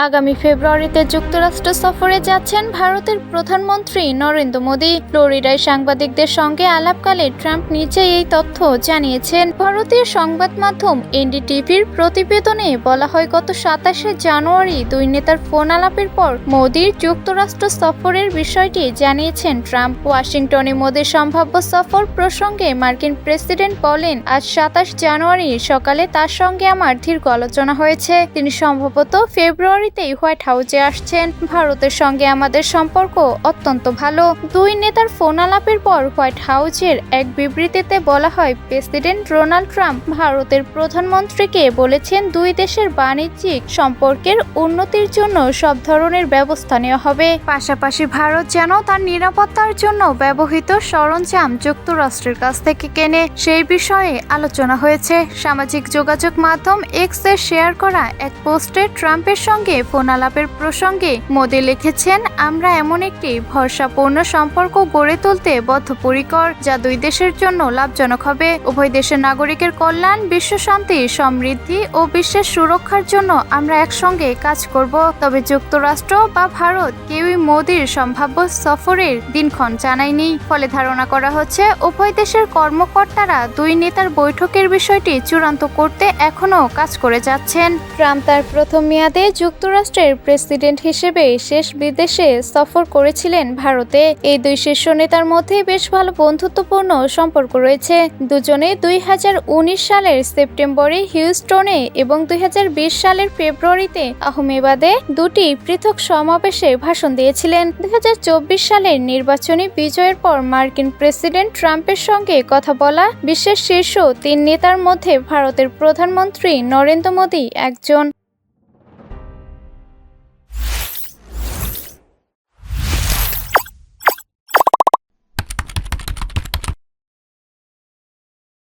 আগামী ফেব্রুয়ারিতে যুক্তরাষ্ট্র সফরে যাচ্ছেন ভারতের প্রধানমন্ত্রী নরেন্দ্র মোদী। ফ্লোরিডায় সাংবাদিকদের সঙ্গে আলাপকালে ট্রাম্প নিজেই এই তথ্য জানিয়েছেন। ভারতীয় সংবাদ মাধ্যম এনডিটিভির প্রতিবেদনে বলা হয়, গত ২৭শে জানুয়ারি দুই নেতার ফোন আলাপের পর মোদীর যুক্তরাষ্ট্র সফরের বিষয়টি জানিয়েছেন ট্রাম্প। ওয়াশিংটনে মোদীর সম্ভাব্য সফর প্রসঙ্গে মার্কিন প্রেসিডেন্ট বলেন, আজ ২৭ জানুয়ারি সকালে তার সঙ্গে আমার দীর্ঘ আলোচনা হয়েছে। তিনি সম্ভবত ফেব্রুয়ারিতেই হোয়াইট হাউসে আসছেন। ভারতের সঙ্গে আমাদের সম্পর্ক অত্যন্ত ভালো। দুই নেতার ফোন আলাপের পর হোয়াইট হাউসের এক বিবৃতিতে বলা হয়, প্রেসিডেন্ট ডোনাল্ড ট্রাম্প ভারতের প্রধানমন্ত্রীকে বলেছেন, দুই দেশের বাণিজ্যিক সম্পর্কের উন্নতির জন্য সব ধরনের ব্যবস্থা নেওয়া হবে। পাশাপাশি ভারত যেন তার নিরাপত্তার জন্য ব্যবহৃত সরঞ্জাম যুক্তরাষ্ট্রের কাছ থেকে কেনে, সেই বিষয়ে আলোচনা হয়েছে। সামাজিক যোগাযোগ মাধ্যম এক্সে শেয়ার করা এক পোস্টে ট্রাম্পের সঙ্গে ফোন আলাপের প্রসঙ্গে মোদি লিখেছেন, আমরা এমন একটি ভরসাপূর্ণ সম্পর্ক গড়ে তুলতে বদ্ধপরিকর, যা দুই দেশের জন্য লাভজনক হবে। উভয় দেশের নাগরিকের কল্যাণ, বিশ্ব শান্তি, সমৃদ্ধি ও বিশ্বের সুরক্ষার জন্য আমরা একসঙ্গে কাজ করব। তবে যুক্তরাষ্ট্র বা ভারত কেউই মোদির সম্ভাব্য সফরের দিনক্ষণ জানায়নি। ফলে ধারণা করা হচ্ছে, উভয় দেশের কর্মকর্তারা দুই নেতার বৈঠকের বিষয়টি চূড়ান্ত করতে এখনও কাজ করে যাচ্ছেন। ট্রাম্প তার প্রথম মেয়াদে যুক্তরাষ্ট্রের প্রেসিডেন্ট হিসেবে শেষ বিদেশে সফর করেছিলেন ভারতে। এই দুই শীর্ষ নেতার মধ্যে বেশ ভালো বন্ধুত্বপূর্ণ সম্পর্ক রয়েছে। দুজনে ২০১৯ সালের সেপ্টেম্বরে হিউস্টনে এবং ২০২০ সালের ফেব্রুয়ারিতে আহমেদাবাদে দুটি পৃথক সমাবেশে ভাষণ দিয়েছিলেন। ২০২৪ সালের নির্বাচনী বিজয়ের পর মার্কিন প্রেসিডেন্ট ট্রাম্পের সঙ্গে কথা বলা বিশ্বের শীর্ষ তিন নেতার মধ্যে ভারতের প্রধানমন্ত্রী নরেন্দ্র মোদী একজন।